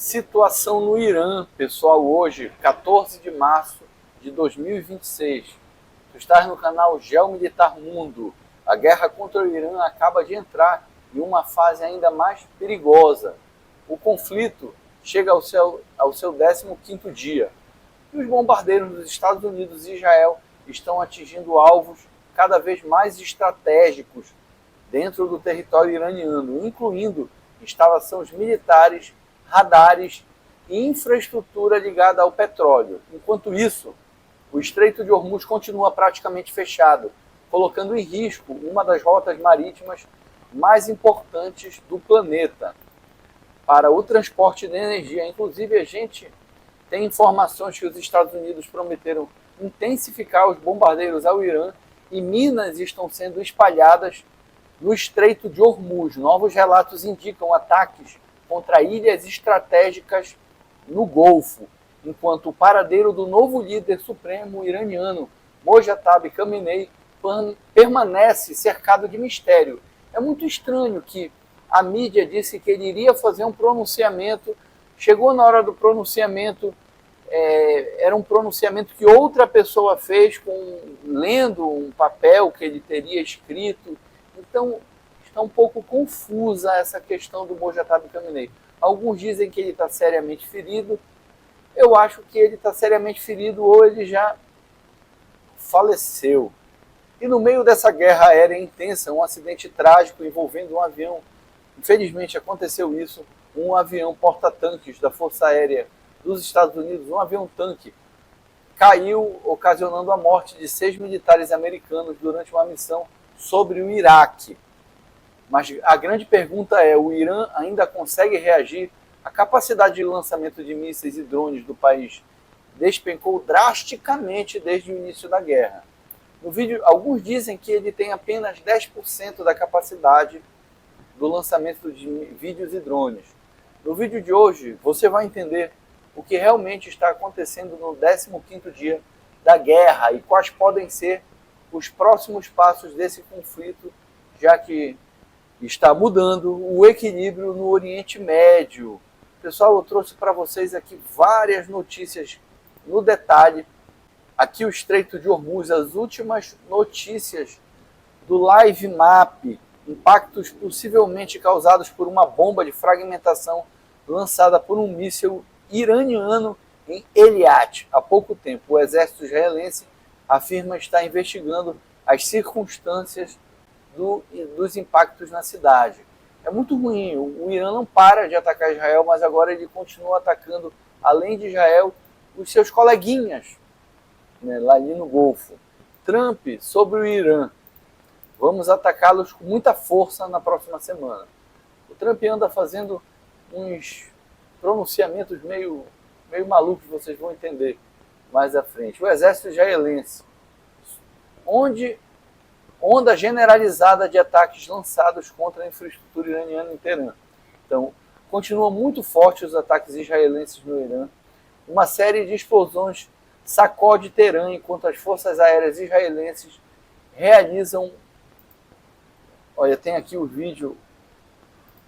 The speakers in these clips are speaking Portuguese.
Situação no Irã, pessoal, hoje, 14 de março de 2026. Tu estás no canal Geomilitar Mundo. A guerra contra o Irã acaba de entrar em uma fase ainda mais perigosa. O conflito chega ao seu 15º dia. E os bombardeiros dos Estados Unidos e Israel estão atingindo alvos cada vez mais estratégicos dentro do território iraniano, incluindo instalações militares, radares e infraestrutura ligada ao petróleo. Enquanto isso, o Estreito de Hormuz continua praticamente fechado, colocando em risco uma das rotas marítimas mais importantes do planeta para o transporte de energia. Inclusive, a gente tem informações que os Estados Unidos prometeram intensificar os bombardeiros ao Irã e minas estão sendo espalhadas no Estreito de Hormuz. Novos relatos indicam ataques contra ilhas estratégicas no Golfo, enquanto o paradeiro do novo líder supremo iraniano, Mojtaba Khamenei, permanece cercado de mistério. É muito estranho que a mídia disse que ele iria fazer um pronunciamento, chegou na hora do pronunciamento, era um pronunciamento que outra pessoa fez, lendo um papel que ele teria escrito. Então, está um pouco confusa essa questão do Mojtaba Khamenei. Alguns dizem que ele está seriamente ferido. Eu acho que ele está seriamente ferido ou ele já faleceu. E no meio dessa guerra aérea intensa, um acidente trágico envolvendo um avião. Infelizmente aconteceu isso, um avião porta-tanques da Força Aérea dos Estados Unidos, um avião-tanque, caiu, ocasionando a morte de 6 militares americanos durante uma missão sobre o Iraque. Mas a grande pergunta é, o Irã ainda consegue reagir? A capacidade de lançamento de mísseis e drones do país despencou drasticamente desde o início da guerra. No vídeo, alguns dizem que ele tem apenas 10% da capacidade do lançamento de vídeos e drones. No vídeo de hoje, você vai entender o que realmente está acontecendo no 15º dia da guerra e quais podem ser os próximos passos desse conflito, já que está mudando o equilíbrio no Oriente Médio. Pessoal, eu trouxe para vocês aqui várias notícias no detalhe. Aqui o Estreito de Hormuz, as últimas notícias do Live Map, impactos possivelmente causados por uma bomba de fragmentação lançada por um míssil iraniano em Eilat há pouco tempo. O exército israelense afirma estar investigando as circunstâncias dos impactos na cidade. É muito ruim, o Irã não para de atacar Israel, mas agora ele continua atacando, além de Israel, os seus coleguinhas, né, lá ali no Golfo. Trump sobre o Irã. Vamos atacá-los com muita força na próxima semana. O Trump anda fazendo uns pronunciamentos meio malucos, vocês vão entender mais à frente. O exército israelense, onda generalizada de ataques lançados contra a infraestrutura iraniana em Teherã. Então, continuam muito fortes os ataques israelenses no Irã. Uma série de explosões sacode Teherã enquanto as forças aéreas israelenses realizam... Olha, tem aqui o vídeo.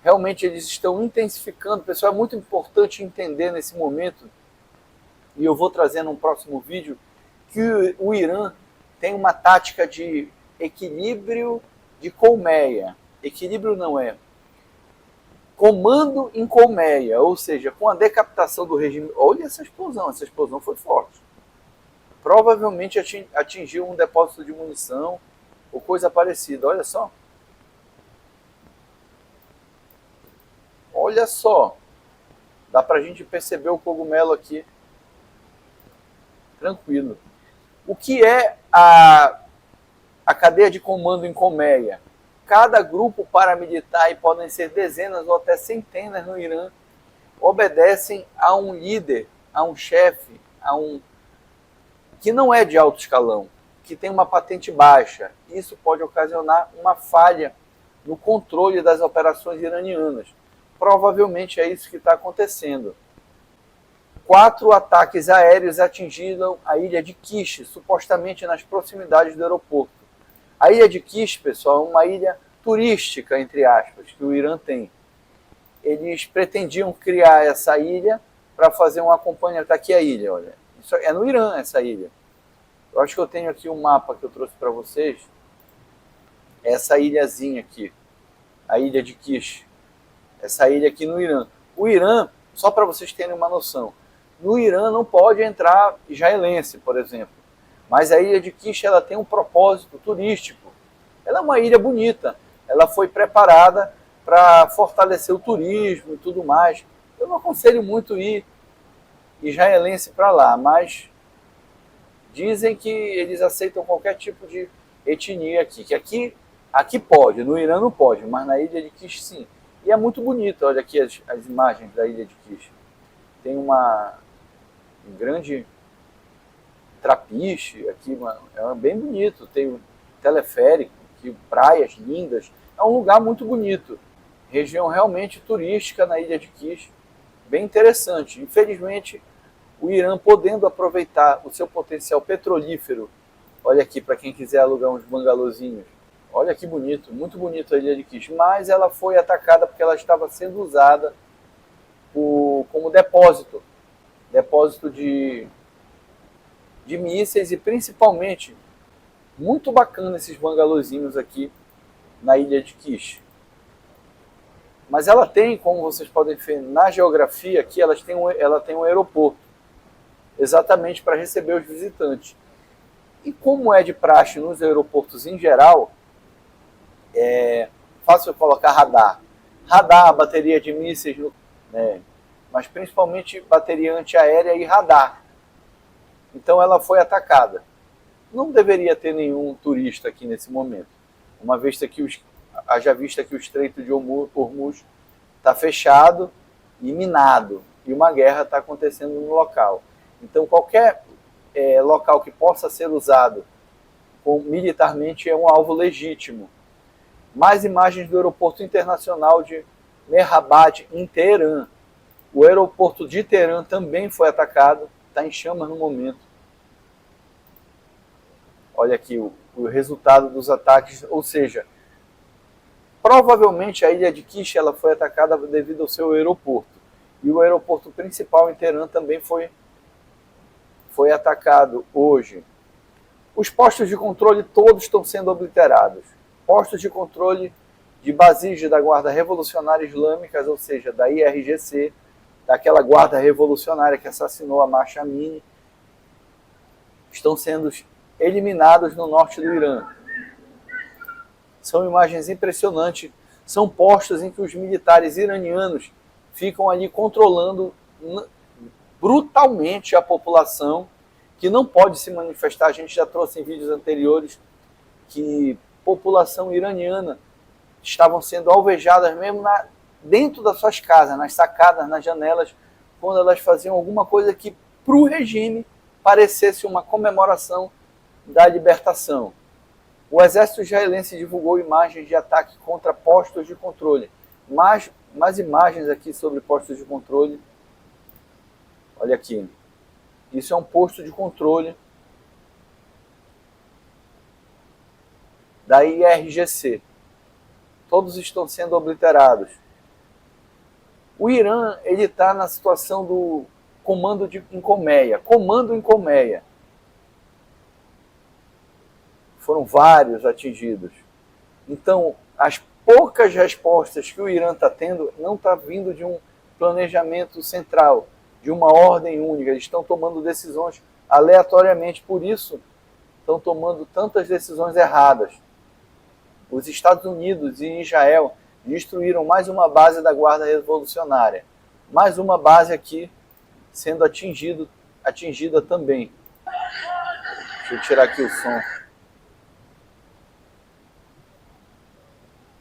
Realmente eles estão intensificando. Pessoal, é muito importante entender nesse momento, e eu vou trazer num próximo vídeo, que o Irã tem uma tática de equilíbrio de colmeia. Equilíbrio não é. Comando em colmeia, ou seja, com a decapitação do regime... Olha essa explosão foi forte. Provavelmente atingiu um depósito de munição ou coisa parecida, olha só. Olha só, dá pra gente perceber o cogumelo aqui, tranquilo. O que é a cadeia de comando em colmeia? Cada grupo paramilitar, e podem ser dezenas ou até centenas no Irã, obedecem a um líder, a um chefe, que não é de alto escalão, que tem uma patente baixa. Isso pode ocasionar uma falha no controle das operações iranianas. Provavelmente é isso que está acontecendo. 4 ataques aéreos atingiram a ilha de Kish, supostamente nas proximidades do aeroporto. A ilha de Kish, pessoal, é uma ilha turística, entre aspas, que o Irã tem. eles pretendiam criar essa ilha para fazer um acompanhamento. Está aqui a ilha, olha. Isso é no Irã, essa ilha. Eu acho que eu tenho aqui um mapa que eu trouxe para vocês. Essa ilhazinha aqui, a ilha de Kish. Essa ilha aqui no Irã. O Irã, só para vocês terem uma noção, no Irã não pode entrar israelense, por exemplo. Mas a ilha de Kish, ela tem um propósito turístico. Ela é uma ilha bonita. Ela foi preparada para fortalecer o turismo e tudo mais. Eu não aconselho muito ir israelense para lá, mas dizem que eles aceitam qualquer tipo de etnia aqui. Que aqui pode, no Irã não pode, mas na ilha de Kish sim. E é muito bonito, olha aqui as imagens da ilha de Kish. Tem um grande trapiche aqui, é bem bonito. Tem um teleférico, aqui, praias lindas. É um lugar muito bonito. Região realmente turística na ilha de Kish. Bem interessante. Infelizmente, o Irã podendo aproveitar o seu potencial petrolífero. Olha aqui para quem quiser alugar uns bangalôzinhos. Olha que bonito, muito bonito a ilha de Kish. Mas ela foi atacada porque ela estava sendo usada como depósito. Depósito de mísseis e principalmente, muito bacana esses bangalôzinhos aqui na ilha de Kish. Mas ela tem, como vocês podem ver na geografia aqui, ela tem um aeroporto, exatamente para receber os visitantes. E como é de praxe nos aeroportos em geral, é fácil colocar radar. Radar, bateria de mísseis, né, mas principalmente bateria antiaérea e radar. Então ela foi atacada. Não deveria ter nenhum turista aqui nesse momento, uma vez que haja vista que o Estreito de Hormuz está fechado e minado, e uma guerra está acontecendo no local. Então qualquer local que possa ser usado militarmente é um alvo legítimo. Mais imagens do aeroporto internacional de Mehrabad, em Teherã. O aeroporto de Teherã também foi atacado, está em chamas no momento. Olha aqui o resultado dos ataques, ou seja, provavelmente a ilha de Kish ela foi atacada devido ao seu aeroporto. E o aeroporto principal em Teherã também foi atacado hoje. Os postos de controle todos estão sendo obliterados. Postos de controle de Basij da Guarda Revolucionária Islâmica, ou seja, da IRGC, daquela guarda revolucionária que assassinou a Mahsa Amini, estão sendo eliminados no norte do Irã. São imagens impressionantes. São postos em que os militares iranianos ficam ali controlando brutalmente a população, que não pode se manifestar. A gente já trouxe em vídeos anteriores que população iraniana estavam sendo alvejadas mesmo dentro das suas casas, nas sacadas, nas janelas, quando elas faziam alguma coisa que para o regime parecesse uma comemoração da libertação. O exército israelense divulgou imagens de ataque contra postos de controle. Mais imagens aqui sobre postos de controle. Olha aqui. Isso é um posto de controle da IRGC. Todos estão sendo obliterados. O Irã está na situação do comando em colmeia. Comando em colmeia. Foram vários atingidos. Então, as poucas respostas que o Irã está tendo não está vindo de um planejamento central, de uma ordem única. Eles estão tomando decisões aleatoriamente, por isso estão tomando tantas decisões erradas. Os Estados Unidos e Israel destruíram mais uma base da Guarda Revolucionária. Mais uma base aqui sendo atingida também. Deixa eu tirar aqui o som.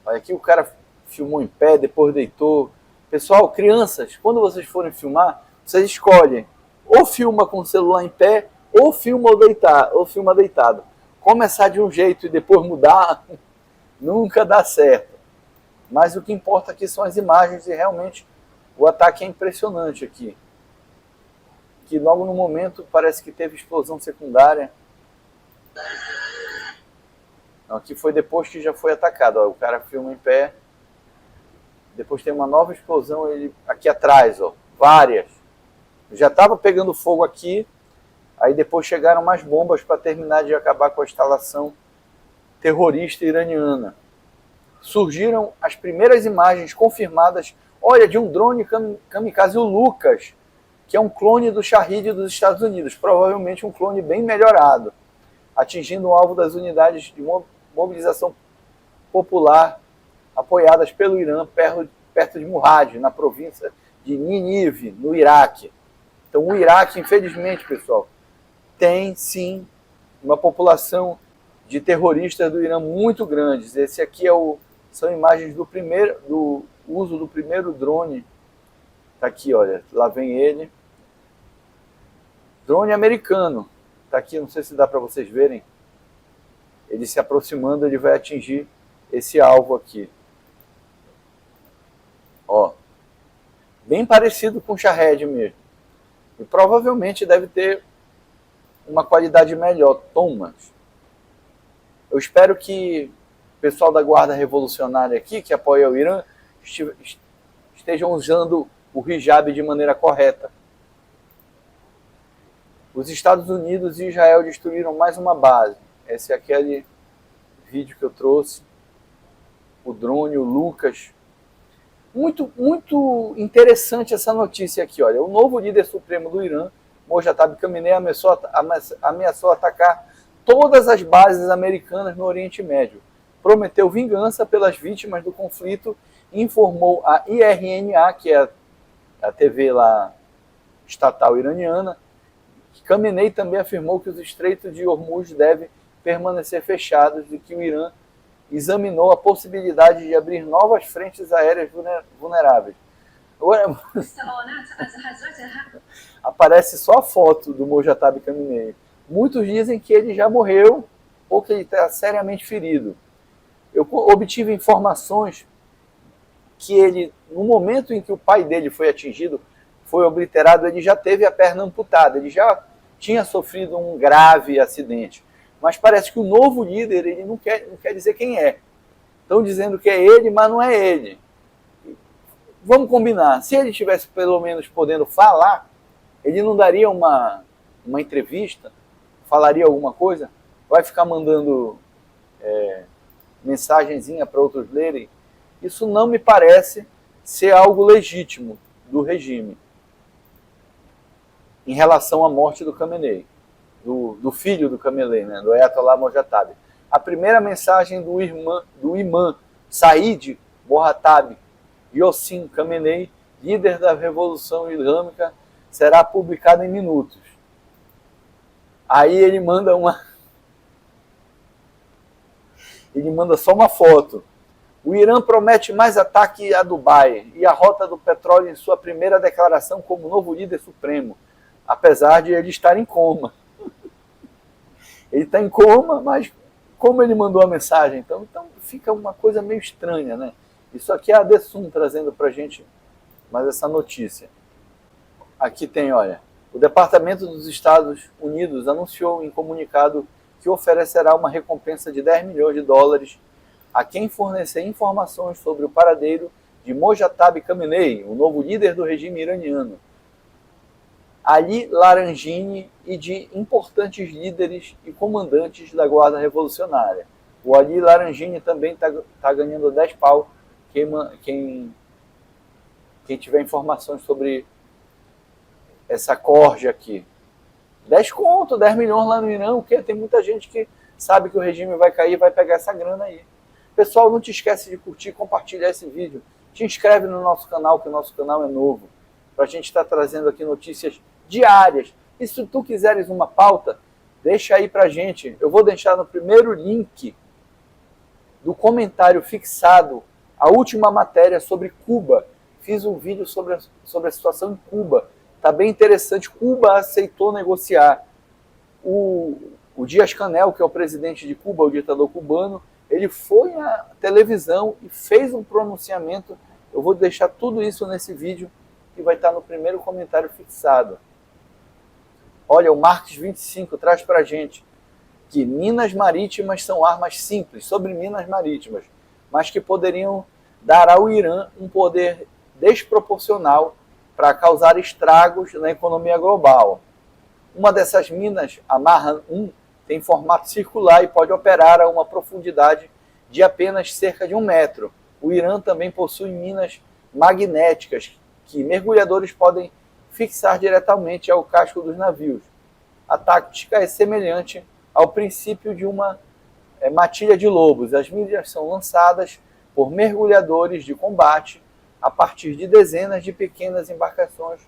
Olha, aqui o cara filmou em pé, depois deitou. Pessoal, crianças, quando vocês forem filmar, vocês escolhem. Ou filma com o celular em pé, ou filma deitado. Começar de um jeito e depois mudar, nunca dá certo. Mas o que importa aqui são as imagens e realmente o ataque é impressionante aqui. Que logo no momento parece que teve explosão secundária. Não, aqui foi depois que já foi atacado. Ó, o cara filma em pé. Depois tem uma nova explosão aqui atrás, ó, várias. Já estava pegando fogo aqui, aí depois chegaram mais bombas para terminar de acabar com a instalação terrorista iraniana. Surgiram as primeiras imagens confirmadas, olha, de um drone kamikaze, o Lucas, que é um clone do Shahid dos Estados Unidos, provavelmente um clone bem melhorado, atingindo o alvo das unidades de mobilização popular apoiadas pelo Irã perto de Murad, na província de Ninive, no Iraque. Então o Iraque, infelizmente, pessoal, tem sim uma população de terroristas do Irã muito grandes. Esse aqui são imagens do uso do primeiro drone. Tá aqui, olha, lá vem ele. Drone americano. Tá aqui, não sei se dá para vocês verem. Ele se aproximando, ele vai atingir esse alvo aqui. Ó, bem parecido com o Shahed mesmo. E provavelmente deve ter uma qualidade melhor. Thomas. Eu espero que o pessoal da Guarda Revolucionária aqui, que apoia o Irã, estejam usando o hijab de maneira correta. Os Estados Unidos e Israel destruíram mais uma base. Esse é aquele vídeo que eu trouxe. O drone, o Lucas. Muito, muito interessante essa notícia aqui. Olha, o novo líder supremo do Irã, Mojtaba Khamenei, ameaçou atacar todas as bases americanas no Oriente Médio. Prometeu vingança pelas vítimas do conflito e informou a IRNA, que é a TV lá estatal iraniana, que Khamenei também afirmou que os estreitos de Hormuz devem permanecer fechados e que o Irã examinou a possibilidade de abrir novas frentes aéreas vulneráveis. Agora, aparece só a foto do Mojtaba Khamenei. Muitos dizem que ele já morreu ou que ele está seriamente ferido. Eu obtive informações que ele, no momento em que o pai dele foi atingido, foi obliterado, ele já teve a perna amputada, ele já tinha sofrido um grave acidente. Mas parece que o novo líder, ele não quer dizer quem é. Estão dizendo que é ele, mas não é ele. Vamos combinar, se ele estivesse pelo menos podendo falar, ele não daria uma entrevista, falaria alguma coisa? Vai ficar mandando mensagenzinha para outros lerem? Isso não me parece ser algo legítimo do regime em relação à morte do Khamenei, do filho do Khamenei, né, do Ayatollah Mojtaba. A primeira mensagem do imã Said Mojtaba Yossin Khamenei, líder da Revolução Islâmica, será publicada em minutos. Aí ele manda só uma foto. O Irã promete mais ataque a Dubai e a rota do petróleo em sua primeira declaração como novo líder supremo, apesar de ele estar em coma. Ele está em coma, mas como ele mandou a mensagem? Então fica uma coisa meio estranha, né? Isso aqui é a Dessum trazendo para a gente mais essa notícia. Aqui tem, olha, o Departamento dos Estados Unidos anunciou em comunicado que oferecerá uma recompensa de 10 milhões de dólares a quem fornecer informações sobre o paradeiro de Mojtaba Khamenei, o novo líder do regime iraniano, Ali Laranjine e de importantes líderes e comandantes da Guarda Revolucionária. O Ali Laranjine também está ganhando 10 pau quem tiver informações sobre essa corja aqui. 10 conto, 10 milhões lá no Irã, porque tem muita gente que sabe que o regime vai cair e vai pegar essa grana aí. Pessoal, não te esquece de curtir e compartilhar esse vídeo. Te inscreve no nosso canal, que o nosso canal é novo, para a gente estar trazendo aqui notícias diárias. E se tu quiseres uma pauta, deixa aí pra gente. Eu vou deixar no primeiro link do comentário fixado a última matéria sobre Cuba. Fiz um vídeo sobre a situação em Cuba. Tá bem interessante. Cuba aceitou negociar. O Díaz-Canel, que é o presidente de Cuba, o ditador cubano, ele foi à televisão e fez um pronunciamento. Eu vou deixar tudo isso nesse vídeo que vai estar no primeiro comentário fixado. Olha, o Marques 25 traz para a gente que minas marítimas são armas simples, sobre minas marítimas, mas que poderiam dará ao Irã um poder desproporcional para causar estragos na economia global. Uma dessas minas, a Marran-1, tem formato circular e pode operar a uma profundidade de apenas cerca de 1 metro. O Irã também possui minas magnéticas que mergulhadores podem fixar diretamente ao casco dos navios. A tática é semelhante ao princípio de uma matilha de lobos. As minas são lançadas por mergulhadores de combate a partir de dezenas de pequenas embarcações,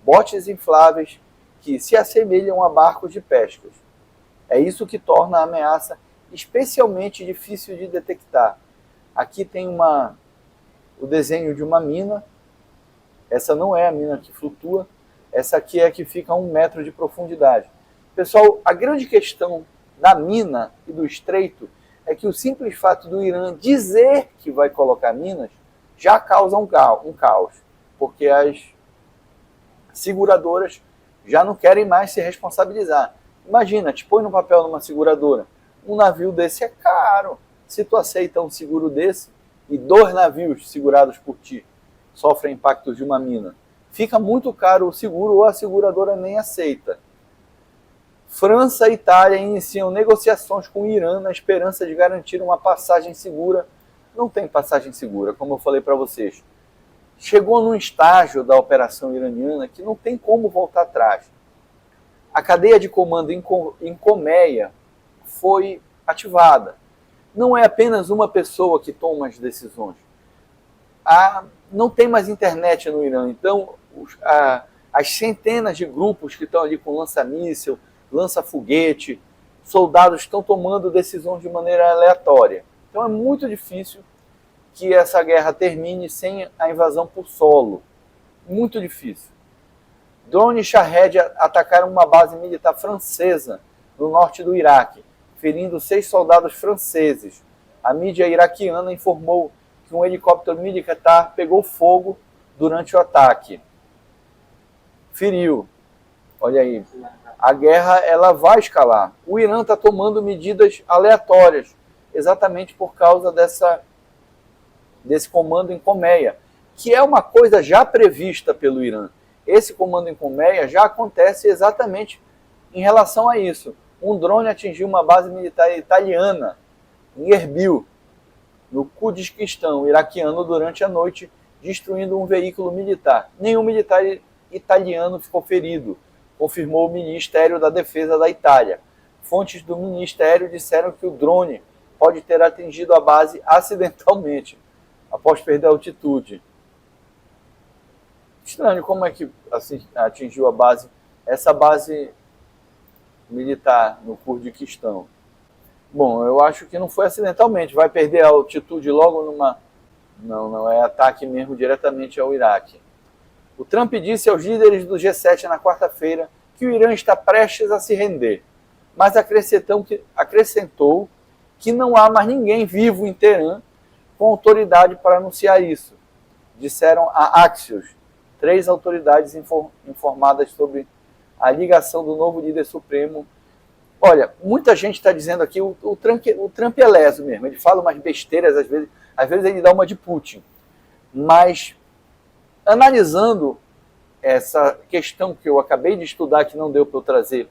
botes infláveis que se assemelham a barcos de pesca. É isso que torna a ameaça especialmente difícil de detectar. Aqui tem o desenho de uma mina. Essa não é a mina que flutua, essa aqui é a que fica a 1 metro de profundidade. Pessoal, a grande questão da mina e do estreito é que o simples fato do Irã dizer que vai colocar minas já causa um caos, porque as seguradoras já não querem mais se responsabilizar. Imagina, te põe no papel numa seguradora. Um navio desse é caro. Se tu aceita um seguro desse e 2 navios segurados por ti sofrem impactos de uma mina, fica muito caro o seguro ou a seguradora nem aceita. França e Itália iniciam negociações com o Irã na esperança de garantir uma passagem segura. Não tem passagem segura, como eu falei para vocês. Chegou num estágio da operação iraniana que não tem como voltar atrás. A cadeia de comando em colmeia foi ativada. Não é apenas uma pessoa que toma as decisões. Não tem mais internet no Irã, então as centenas de grupos que estão ali com lança-míssil, lança-foguete, soldados estão tomando decisões de maneira aleatória. Então é muito difícil que essa guerra termine sem a invasão por solo. Muito difícil. Drones Shahed atacaram uma base militar francesa no norte do Iraque, ferindo 6 soldados franceses. A mídia iraquiana informou que um helicóptero militar pegou fogo durante o ataque. Feriu. Olha aí. A guerra ela vai escalar. O Irã está tomando medidas aleatórias, exatamente por causa desse comando em colmeia, que é uma coisa já prevista pelo Irã. Esse comando em colmeia já acontece exatamente em relação a isso. Um drone atingiu uma base militar italiana em Erbil, no Kurdistão iraquiano, durante a noite, destruindo um veículo militar. Nenhum militar italiano ficou ferido, confirmou o Ministério da Defesa da Itália. Fontes do Ministério disseram que o drone pode ter atingido a base acidentalmente, após perder a altitude. Estranho, como é que assim, atingiu a base, essa base militar no Kurdistão? Bom, eu acho que não foi acidentalmente, vai perder a altitude logo numa... Não é ataque mesmo diretamente ao Iraque. O Trump disse aos líderes do G7 na quarta-feira que o Irã está prestes a se render, mas acrescentou que não há mais ninguém vivo em Teherã com autoridade para anunciar isso, disseram a Axios, 3 autoridades informadas sobre a ligação do novo líder supremo. Olha, muita gente está dizendo aqui, o Trump é leso mesmo, ele fala umas besteiras às vezes ele dá uma de Putin, mas analisando essa questão que eu acabei de estudar, que não deu para eu trazer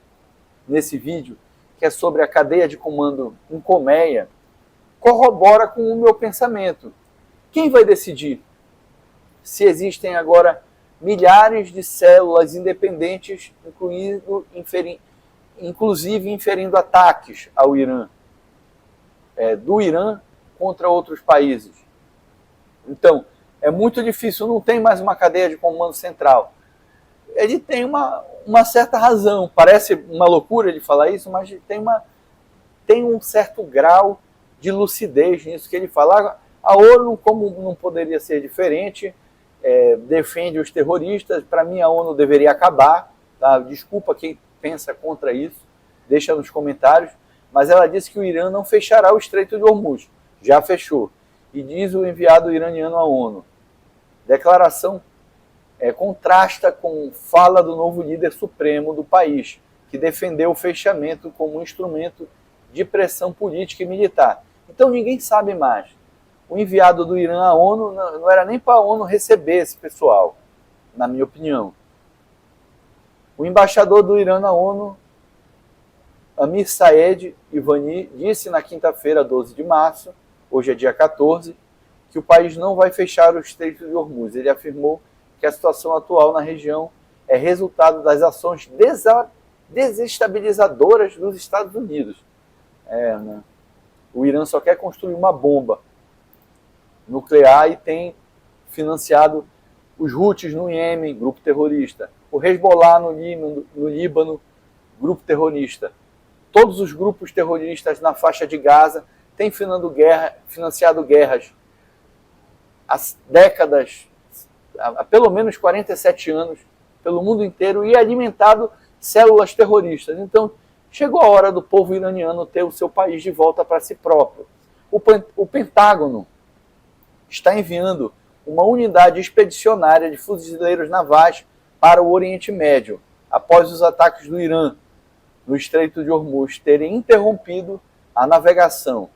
nesse vídeo, que é sobre a cadeia de comando em colmeia, corrobora com o meu pensamento. Quem vai decidir se existem agora milhares de células independentes, inclusive inferindo ataques ao Irã, do Irã contra outros países? Então, é muito difícil, não tem mais uma cadeia de comando central. Ele tem uma certa razão, parece uma loucura ele falar isso, mas tem um certo grau de lucidez nisso que ele fala. A ONU, como não poderia ser diferente, defende os terroristas. Para mim, a ONU deveria acabar. Tá? Desculpa quem pensa contra isso, deixa nos comentários. Mas ela disse que o Irã não fechará o Estreito de Hormuz. Já fechou. E diz o enviado iraniano à ONU. Declaração contrasta com fala do novo líder supremo do país, que defendeu o fechamento como um instrumento de pressão política e militar. Então ninguém sabe mais. o enviado do Irã à ONU não era nem para a ONU receber esse pessoal, na minha opinião. O embaixador do Irã na ONU, Amir Saed Ivani, disse na quinta-feira, 12 de março, hoje é dia 14, que o país não vai fechar o Estreito de Hormuz. Ele afirmou que a situação atual na região é resultado das ações desestabilizadoras dos Estados Unidos. Né? O Irã só quer construir uma bomba nuclear e tem financiado os Houthis no Iêmen, grupo terrorista, o Hezbollah no Líbano, grupo terrorista. Todos os grupos terroristas na faixa de Gaza têm financiado guerras há décadas, há pelo menos 47 anos, pelo mundo inteiro, e alimentado células terroristas. Então, chegou a hora do povo iraniano ter o seu país de volta para si próprio. O Pentágono está enviando uma unidade expedicionária de fuzileiros navais para o Oriente Médio, após os ataques do Irã no Estreito de Hormuz terem interrompido a navegação.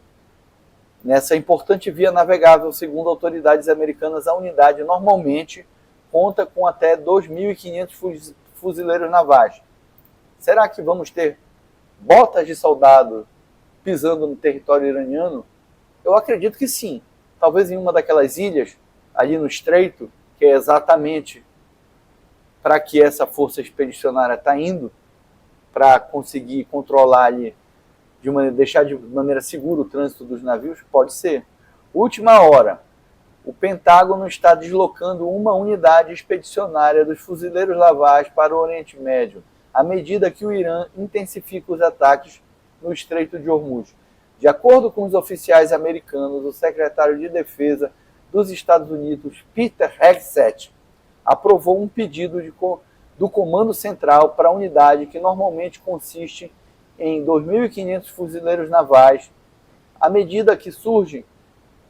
Nessa importante via navegável, segundo autoridades americanas, a unidade normalmente conta com até 2.500 fuzileiros navais. Será que vamos ter botas de soldado pisando no território iraniano? Eu acredito que sim. Talvez em uma daquelas ilhas, ali no Estreito, que é exatamente para que essa força expedicionária está indo, para conseguir controlar ali, deixar de maneira segura o trânsito dos navios, pode ser. Última hora, o Pentágono está deslocando uma unidade expedicionária dos fuzileiros navais para o Oriente Médio, à medida que o Irã intensifica os ataques no Estreito de Hormuz. De acordo com os oficiais americanos, o secretário de Defesa dos Estados Unidos, Peter Hegseth, aprovou um pedido do Comando Central para a unidade, que normalmente consiste em 2.500 fuzileiros navais, à medida que surge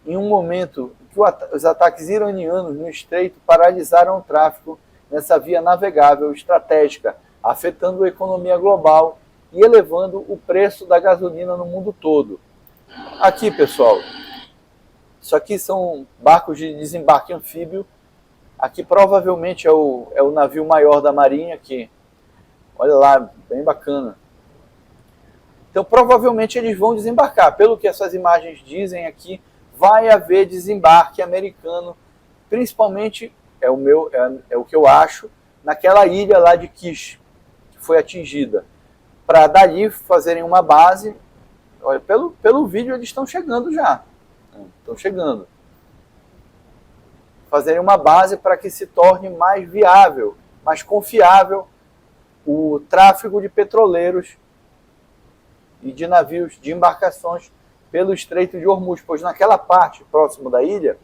em um momento que os ataques iranianos no Estreito paralisaram o tráfego nessa via navegável estratégica, afetando a economia global e elevando o preço da gasolina no mundo todo. Aqui, pessoal, isso aqui são barcos de desembarque anfíbio. Aqui provavelmente é o navio maior da Marinha aqui. Olha lá, bem bacana. Então provavelmente eles vão desembarcar. Pelo que essas imagens dizem aqui, vai haver desembarque americano, principalmente, é o que eu acho, naquela ilha lá de Kish, que foi atingida. Para dali fazerem uma base. Olha, pelo vídeo eles estão chegando já. Estão chegando. Fazerem uma base para que se torne mais viável, mais confiável o tráfego de petroleiros e de navios, de embarcações pelo Estreito de Hormuz, pois naquela parte próximo da ilha,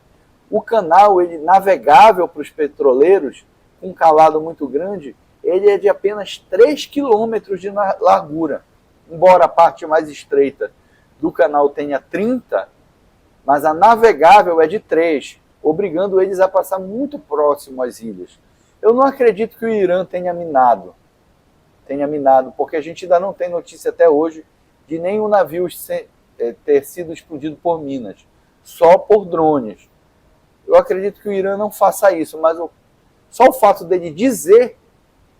o canal navegável para os petroleiros, com um calado muito grande, ele é de apenas 3 quilômetros de largura. Embora a parte mais estreita do canal tenha 30, mas a navegável é de 3, obrigando eles a passar muito próximo às ilhas. Eu não acredito que o Irã tenha minado, porque a gente ainda não tem notícia até hoje de nenhum navio ter sido explodido por minas, só por drones. Eu acredito que o Irã não faça isso, mas só o fato dele dizer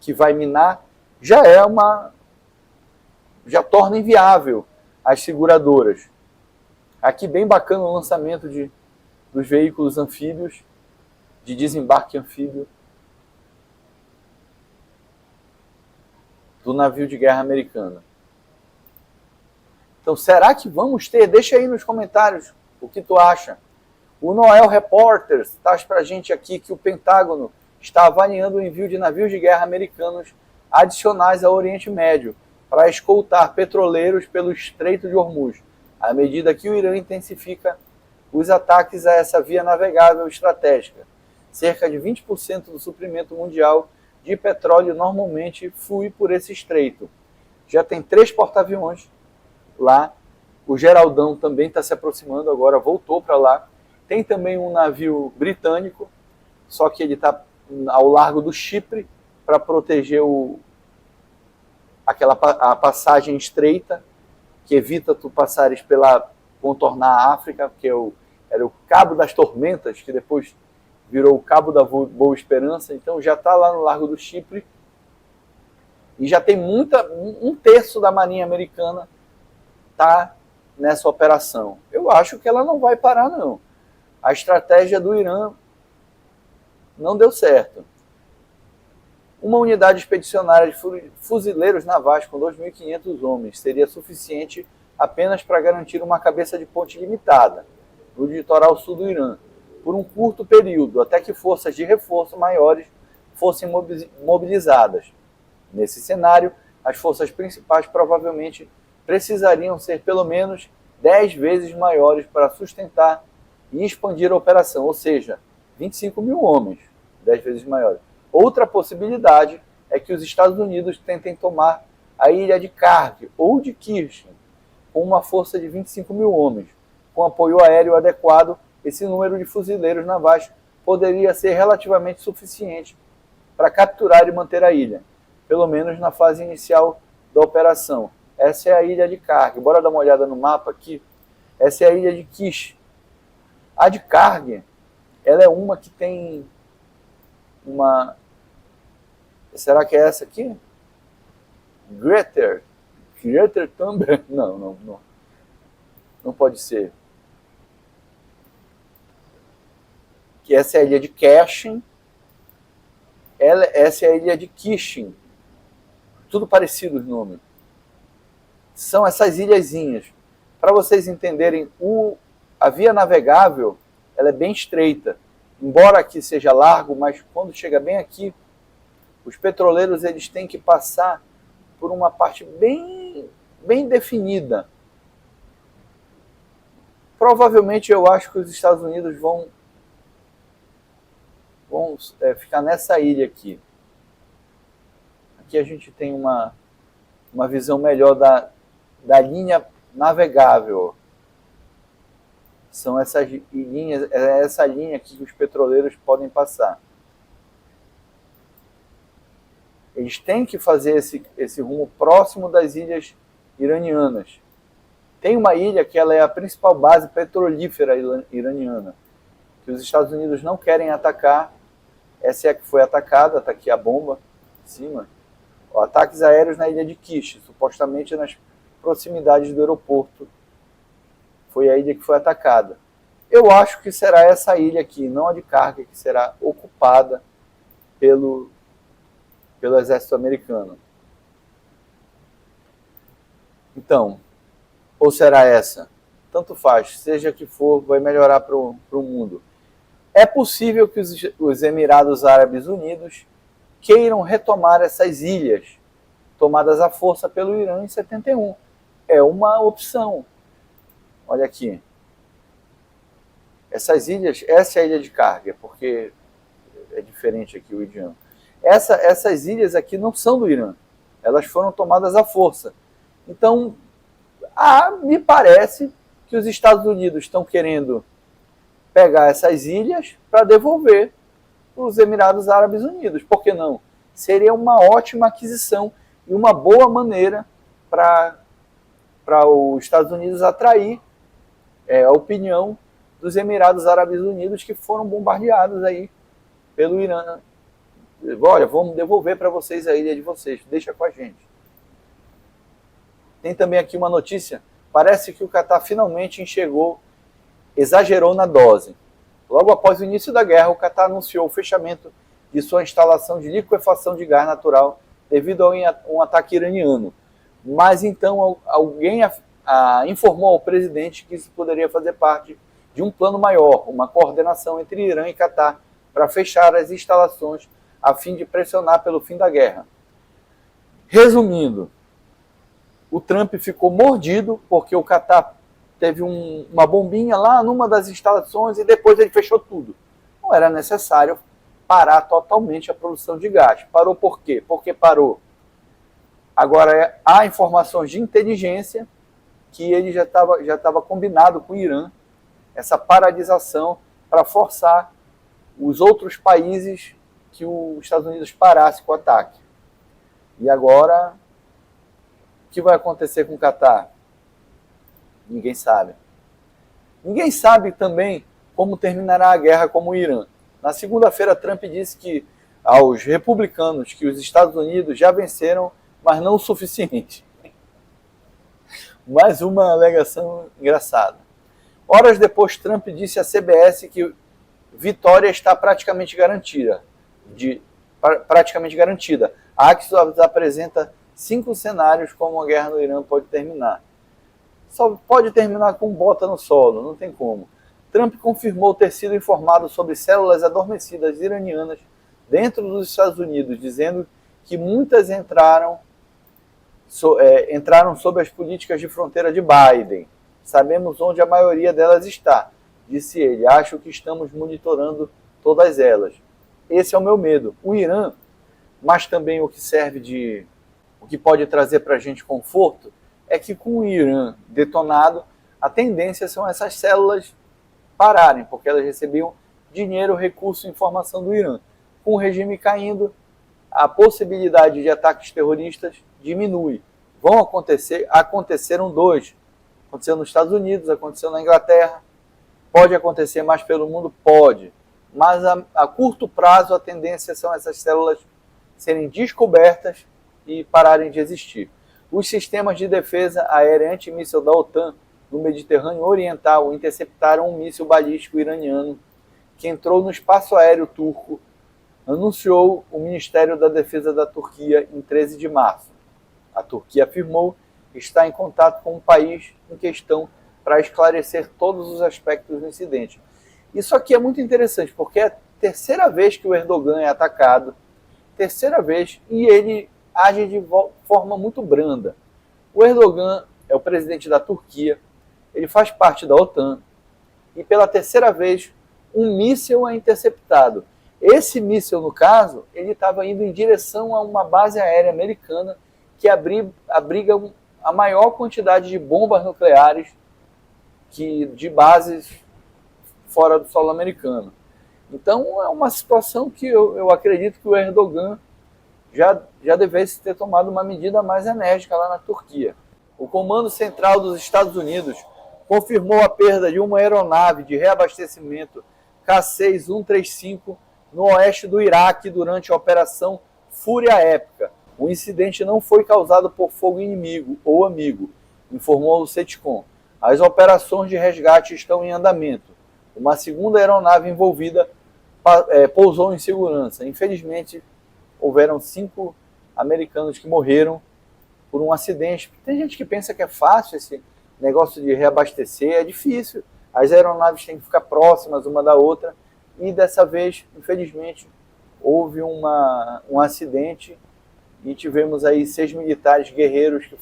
que vai minar já torna inviável as seguradoras. Aqui bem bacana o lançamento dos veículos anfíbios, de desembarque anfíbio, do navio de guerra americano. Então, será que vamos ter? Deixa aí nos comentários o que tu acha. O Noel Reporters traz para a gente aqui que o Pentágono está avaliando o envio de navios de guerra americanos adicionais ao Oriente Médio para escoltar petroleiros pelo Estreito de Hormuz, à medida que o Irã intensifica os ataques a essa via navegável estratégica. Cerca de 20% do suprimento mundial de petróleo normalmente flui por esse estreito. Já tem 3 porta-aviões lá. O Geraldão também está se aproximando agora, voltou para lá. Tem também um navio britânico, só que ele está ao largo do Chipre para proteger a passagem estreita, que evita tu passares contornar a África, que é era o Cabo das Tormentas, que depois virou o Cabo da Boa Esperança. Então já está lá no Largo do Chipre e já tem um terço da Marinha Americana está nessa operação. Eu acho que ela não vai parar, não. A estratégia do Irã não deu certo. Uma unidade expedicionária de fuzileiros navais com 2.500 homens seria suficiente apenas para garantir uma cabeça de ponte limitada no litoral sul do Irã, por um curto período, até que forças de reforço maiores fossem mobilizadas. Nesse cenário, as forças principais provavelmente precisariam ser pelo menos 10 vezes maiores para sustentar e expandir a operação, ou seja, 25 mil homens, 10 vezes maiores. Outra possibilidade é que os Estados Unidos tentem tomar a ilha de Karg ou de Kirchen, com uma força de 25 mil homens. Com apoio aéreo adequado, esse número de fuzileiros navais poderia ser relativamente suficiente para capturar e manter a ilha, pelo menos na fase inicial da operação. Essa é a ilha de Karg. Bora dar uma olhada no mapa aqui. Essa é a ilha de Kish. A de Karg, ela é uma que tem uma... Será que é essa aqui? Greater Thunberg? Não pode ser. Que essa é a ilha de Cashin. Essa é a ilha de Kishin. Tudo parecido os nomes. São essas ilhazinhas. Para vocês entenderem, a via navegável ela é bem estreita. Embora aqui seja largo, mas quando chega bem aqui, os petroleiros eles têm que passar por uma parte bem definida. Provavelmente eu acho que os Estados Unidos vão ficar nessa ilha aqui. Aqui a gente tem uma visão melhor da linha navegável. São essas linhas, é essa linha aqui que os petroleiros podem passar. Eles têm que fazer esse rumo próximo das ilhas iranianas. Tem uma ilha que ela é a principal base petrolífera iraniana, que os Estados Unidos não querem atacar. Essa é a que foi atacada, está aqui a bomba em cima. Ataques aéreos na ilha de Kish, supostamente nas proximidades do aeroporto. Foi a ilha que foi atacada. Eu acho que será essa ilha aqui, não a de Karg, que será ocupada pelo exército americano. Então, ou será essa? Tanto faz, seja que for, vai melhorar para o mundo. É possível que os Emirados Árabes Unidos queiram retomar essas ilhas tomadas à força pelo Irã em 71. É uma opção. Olha aqui. Essas ilhas, essa é a ilha de Karg, porque é diferente aqui o idioma. Essas ilhas aqui não são do Irã. Elas foram tomadas à força. Então, me parece que os Estados Unidos estão querendo pegar essas ilhas para devolver os Emirados Árabes Unidos. Por que não? Seria uma ótima aquisição e uma boa maneira para os Estados Unidos atrair a opinião dos Emirados Árabes Unidos, que foram bombardeados aí pelo Irã. Olha, vamos devolver para vocês a ilha de vocês, deixa com a gente. Tem também aqui uma notícia, parece que o Catar finalmente exagerou na dose. Logo após o início da guerra, o Catar anunciou o fechamento de sua instalação de liquefação de gás natural devido a um ataque iraniano. Mas então alguém informou ao presidente que isso poderia fazer parte de um plano maior, uma coordenação entre Irã e Catar para fechar as instalações a fim de pressionar pelo fim da guerra. Resumindo, o Trump ficou mordido porque o Catar teve uma bombinha lá numa das instalações e depois ele fechou tudo. Não era necessário parar totalmente a produção de gás. Parou por quê? Porque parou. Agora, há informações de inteligência que ele já estava combinado com o Irã, essa paralisação para forçar os outros países que os Estados Unidos parasse com o ataque. E agora, o que vai acontecer com o Catar? Ninguém sabe. Ninguém sabe também como terminará a guerra com o Irã. Na segunda-feira, Trump disse que aos republicanos que os Estados Unidos já venceram, mas não o suficiente. Mais uma alegação engraçada. Horas depois, Trump disse à CBS que vitória está praticamente garantida. A Axios apresenta 5 cenários como a guerra no Irã pode terminar. Só pode terminar com bota no solo, não tem como. Trump confirmou ter sido informado sobre células adormecidas iranianas dentro dos Estados Unidos, dizendo que muitas entraram sob as políticas de fronteira de Biden. Sabemos onde a maioria delas está, disse ele. Acho que estamos monitorando todas elas. Esse é o meu medo. O Irã, mas também o que pode trazer para a gente conforto, é que com o Irã detonado, a tendência são essas células pararem, porque elas recebiam dinheiro, recurso e informação do Irã. Com o regime caindo, a possibilidade de ataques terroristas diminui. Aconteceram 2. Aconteceu nos Estados Unidos, aconteceu na Inglaterra. Pode acontecer mais pelo mundo? Pode. Mas a curto prazo a tendência são essas células serem descobertas e pararem de existir. Os sistemas de defesa aérea antimíssil da OTAN no Mediterrâneo Oriental interceptaram um míssil balístico iraniano que entrou no espaço aéreo turco, anunciou o Ministério da Defesa da Turquia em 13 de março. A Turquia afirmou que está em contato com o país em questão para esclarecer todos os aspectos do incidente. Isso aqui é muito interessante, porque é a terceira vez que o Erdogan é atacado, terceira vez, e ele age de forma muito branda. O Erdogan é o presidente da Turquia, ele faz parte da OTAN, e pela terceira vez um míssil é interceptado. Esse míssil, no caso, ele estava indo em direção a uma base aérea americana que abriga a maior quantidade de bombas nucleares de bases fora do solo americano. Então é uma situação que eu acredito que o Erdogan já devesse ter tomado uma medida mais enérgica lá na Turquia. O Comando Central dos Estados Unidos confirmou a perda de uma aeronave de reabastecimento K-6-135 no oeste do Iraque durante a Operação Fúria Épica. O incidente não foi causado por fogo inimigo ou amigo, informou o CENTCOM. As operações de resgate estão em andamento. Uma segunda aeronave envolvida pousou em segurança. Infelizmente, houveram 5 americanos que morreram por um acidente. Tem gente que pensa que é fácil esse negócio de reabastecer, é difícil. As aeronaves têm que ficar próximas uma da outra e dessa vez, infelizmente, houve um acidente e tivemos aí 6 militares guerreiros que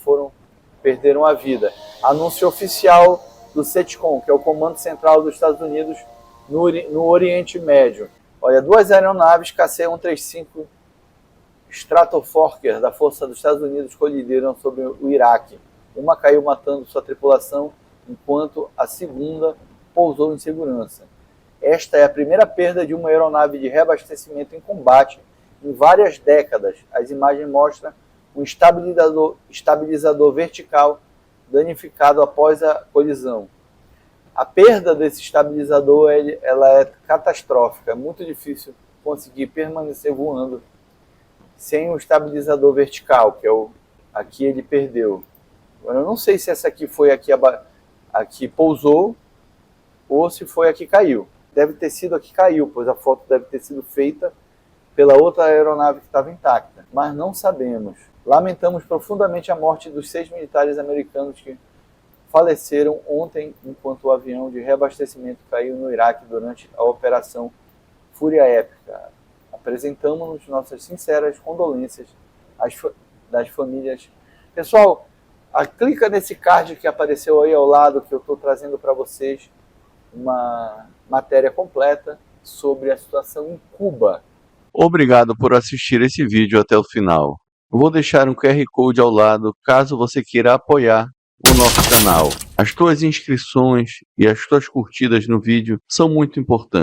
perderam a vida. Anúncio oficial do CENTCOM, que é o Comando Central dos Estados Unidos no Oriente Médio. Olha, 2 aeronaves KC-135 Stratoforker da Força dos Estados Unidos colidiram sobre o Iraque. Uma caiu matando sua tripulação, enquanto a segunda pousou em segurança. Esta é a primeira perda de uma aeronave de reabastecimento em combate em várias décadas. As imagens mostram um estabilizador vertical danificado após a colisão. A perda desse estabilizador ela é catastrófica. É muito difícil conseguir permanecer voando sem o estabilizador vertical, que aqui ele perdeu. Eu não sei se essa aqui foi a que pousou ou se foi a que caiu. Deve ter sido a que caiu, pois a foto deve ter sido feita pela outra aeronave que estava intacta. Mas não sabemos. Lamentamos profundamente a morte dos 6 militares americanos que faleceram ontem enquanto o avião de reabastecimento caiu no Iraque durante a Operação Fúria Épica. Apresentamos nossas sinceras condolências das famílias. Pessoal, clica nesse card que apareceu aí ao lado, que eu estou trazendo para vocês uma matéria completa sobre a situação em Cuba. Obrigado por assistir esse vídeo até o final. Eu vou deixar um QR Code ao lado caso você queira apoiar o nosso canal. As tuas inscrições e as tuas curtidas no vídeo são muito importantes.